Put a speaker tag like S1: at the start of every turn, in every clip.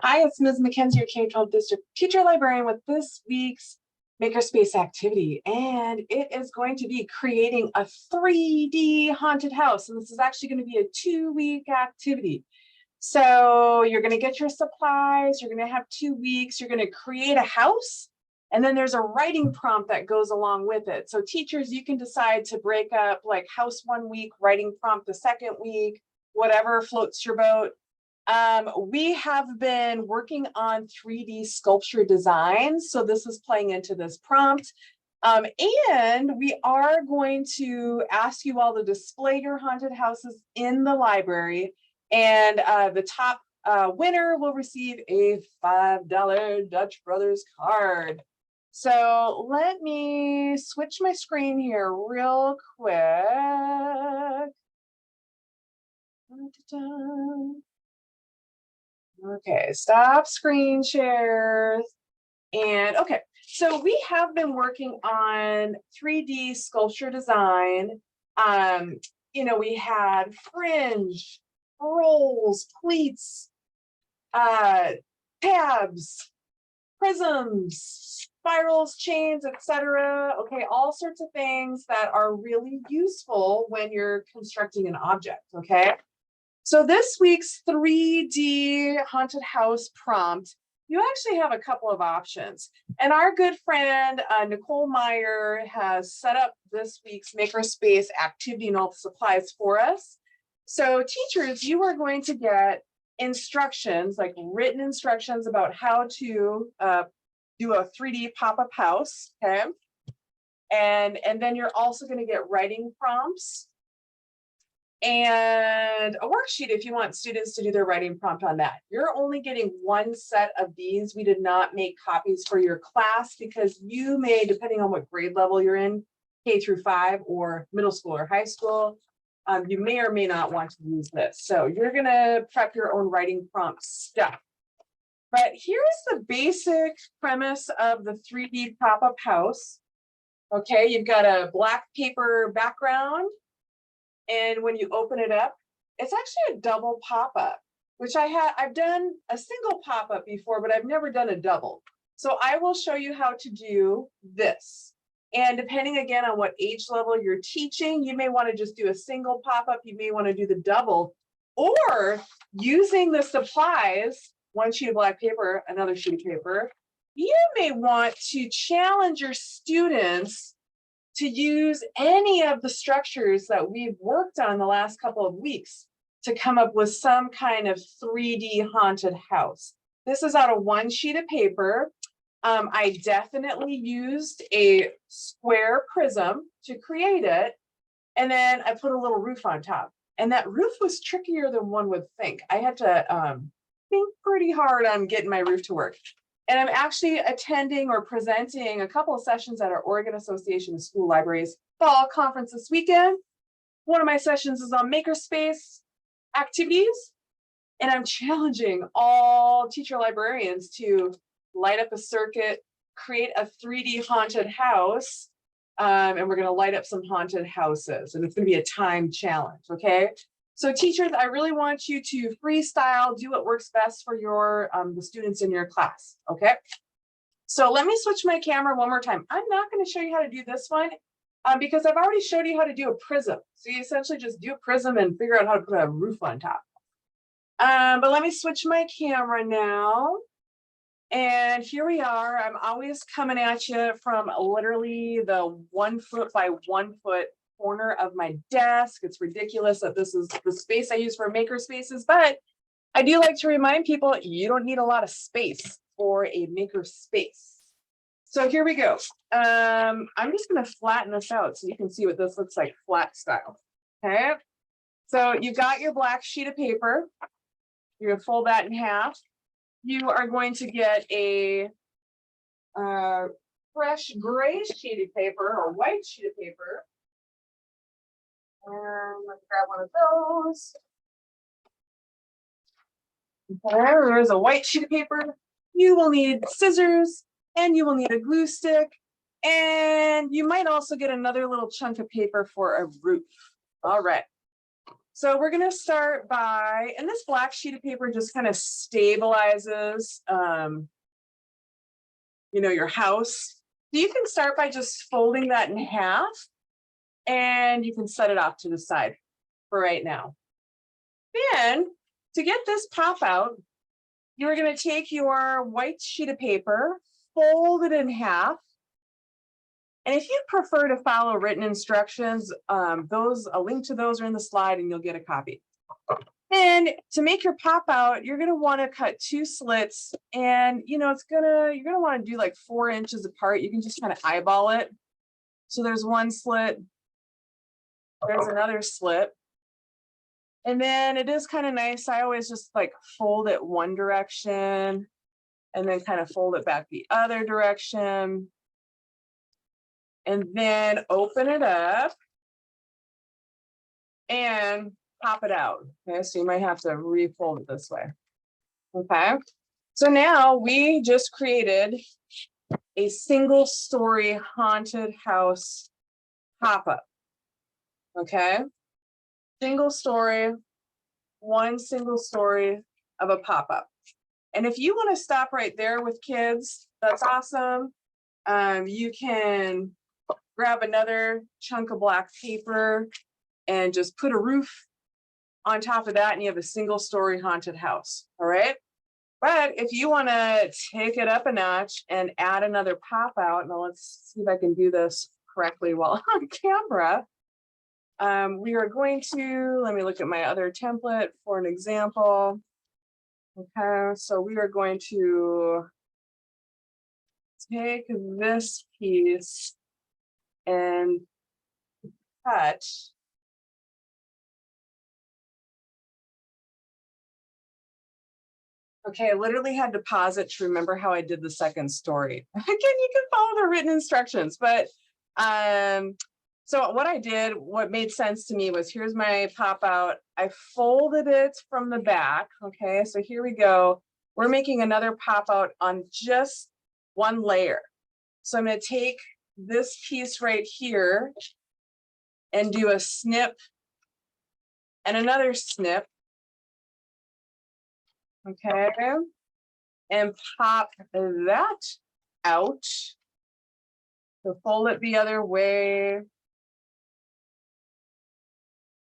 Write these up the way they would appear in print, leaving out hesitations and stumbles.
S1: Hi, it's Ms. Mackenzie, your K-12 district teacher librarian with this week's Makerspace activity. And it is going to be creating a 3D haunted house. And this is actually going to be a 2-week activity. So you're going to get your supplies, you're going to have 2 weeks, you're going to create a house. And then there's a writing prompt that goes along with it. So teachers, you can decide to break up like house 1 week, writing prompt the second week, whatever floats your boat. We have been working on 3D sculpture designs. So this is playing into this prompt. And we are going to ask you all to display your haunted houses in the library. And the top winner will receive a $5 Dutch Brothers card. So let me switch my screen here real quick. Okay, stop screen shares. And okay, so we have been working on 3D sculpture design. We had fringe, rolls, pleats, tabs, prisms, spirals, chains, etc. Okay, all sorts of things that are really useful when you're constructing an object, okay? So this week's 3D haunted house prompt, you actually have a couple of options. And our good friend, Nicole Meyer, has set up this week's Makerspace activity and all the supplies for us. So teachers, you are going to get instructions, like written instructions about how to do a 3D pop-up house, okay? And then you're also going to get writing prompts and a worksheet if you want students to do their writing prompt on that. You're only getting one set of these. We did not make copies for your class because you may, depending on what grade level you're in, K through 5 or middle school or high school, you may or may not want to use this. So you're gonna prep your own writing prompt stuff. But here's the basic premise of the 3D pop-up house. Okay, you've got a black paper background. And when you open it up, it's actually a double pop-up, which I've done a single pop-up before, but I've never done a double. So I will show you how to do this. And depending again on what age level you're teaching, you may want to just do a single pop-up, you may want to do the double, or using the supplies, one sheet of black paper, another sheet of paper, you may want to challenge your students to use any of the structures that we've worked on the last couple of weeks to come up with some kind of 3D haunted house. This is out of one sheet of paper. I definitely used a square prism to create it. And then I put a little roof on top. And that roof was trickier than one would think. I had to think pretty hard on getting my roof to work. And I'm actually attending or presenting a couple of sessions at our Oregon Association of School Libraries fall conference this weekend. One of my sessions is on Makerspace activities. And I'm challenging all teacher librarians to light up a circuit, create a 3D haunted house. And we're going to light up some haunted houses. And it's going to be a time challenge, okay? So teachers, I really want you to freestyle, do what works best for your the students in your class, okay? So let me switch my camera one more time. I'm not going to show you how to do this one because I've already showed you how to do a prism. So you essentially just do a prism and figure out how to put a roof on top. But let me switch my camera now. And here we are. I'm always coming at you from literally the 1 foot by 1 foot corner of my desk. It's ridiculous that this is the space I use for maker spaces, but I do like to remind people you don't need a lot of space for a maker space. So here we go. I'm just going to flatten this out so you can see what this looks like flat style. Okay. So you've got your black sheet of paper. You're going to fold that in half. You are going to get a fresh gray sheet of paper or white sheet of paper. And let's grab one of those. Okay, there's a white sheet of paper. You will need scissors and you will need a glue stick. And you might also get another little chunk of paper for a roof. All right. So we're going to start by, and this black sheet of paper just kind of stabilizes, your house. So you can start by just folding that in half and you can set it off to the side for right now. Then to get this pop out, you're going to take your white sheet of paper, fold it in half. And if you prefer to follow written instructions, a link to those are in the slide and you'll get a copy. And to make your pop out, you're going to want to cut 2 slits and you're going to want to do like 4 inches apart. You can just kind of eyeball it. So there's 1 slit, there's another slit. And then it is kind of nice. I always just like fold it one direction and then kind of fold it back the other direction. And then open it up and pop it out. Okay, so you might have to refold it this way. Okay, so now we just created a single story haunted house pop-up. Okay, single story, 1 single story of a pop-up. And if you want to stop right there with kids, that's awesome. You can grab another chunk of black paper and just put a roof on top of that and you have a single story haunted house. All right. But if you want to take it up a notch and add another pop out, now let's see if I can do this correctly while on camera. We are going to, let me look at my other template for an example. Okay, so we are going to take this piece and cut okay, I literally had to pause it to remember how I did the second story. Again, you can follow the written instructions, but so what I did, what made sense to me was here's my pop out. I folded it from the back. Okay, so here we go. We're making another pop out on just 1 layer. So I'm going to take this piece right here and do a snip and another snip. Okay, and pop that out. So fold it the other way.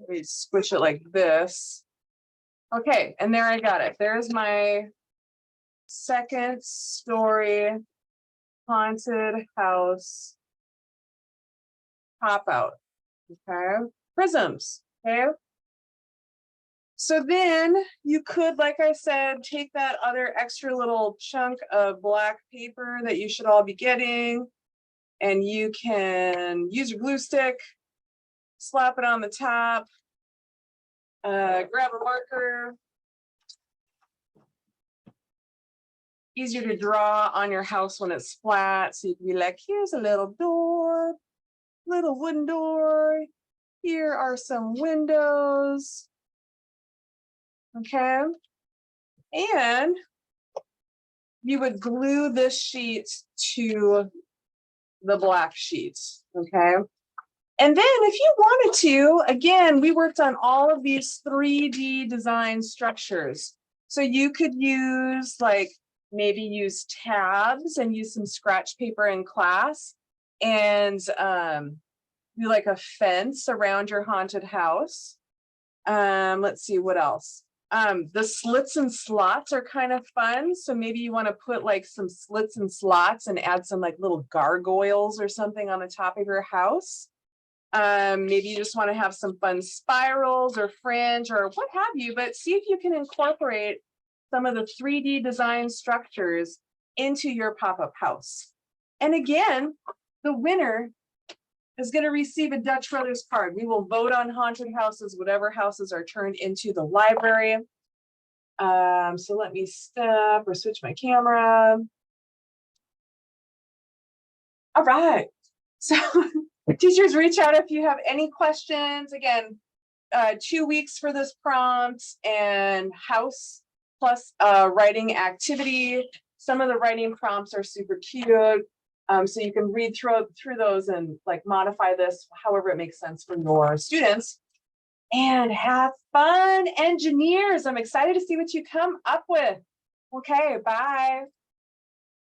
S1: We squish it like this. Okay, and there I got it. There's my second story haunted house pop out. Okay, prisms. Okay. So then you could, like I said, take that other extra little chunk of black paper that you should all be getting, and you can use your glue stick, slap it on the top, grab a marker. Easier to draw on your house when it's flat. So you can be like, here's a little door, little wooden door. Here are some windows. Okay. And you would glue this sheet to the black sheet. Okay. And then if you wanted to, again, we worked on all of these 3D design structures. So you could use maybe use tabs and use some scratch paper in class and do like a fence around your haunted house. Let's see what else. The slits and slots are kind of fun. So maybe you want to put like some slits and slots and add some like little gargoyles or something on the top of your house. Maybe you just want to have some fun spirals or fringe or what have you, but see if you can incorporate some of the 3D design structures into your pop-up house. And again, the winner is going to receive a Dutch Brothers card. We will vote on haunted houses, whatever houses are turned into the library. So let me step or switch my camera. All right. So teachers, reach out if you have any questions. Again, 2 weeks for this prompt and house plus writing activity. Some of the writing prompts are super cute. So you can read through those and like modify this however it makes sense for your students. and have fun, engineers. I'm excited to see what you come up with. Okay, bye.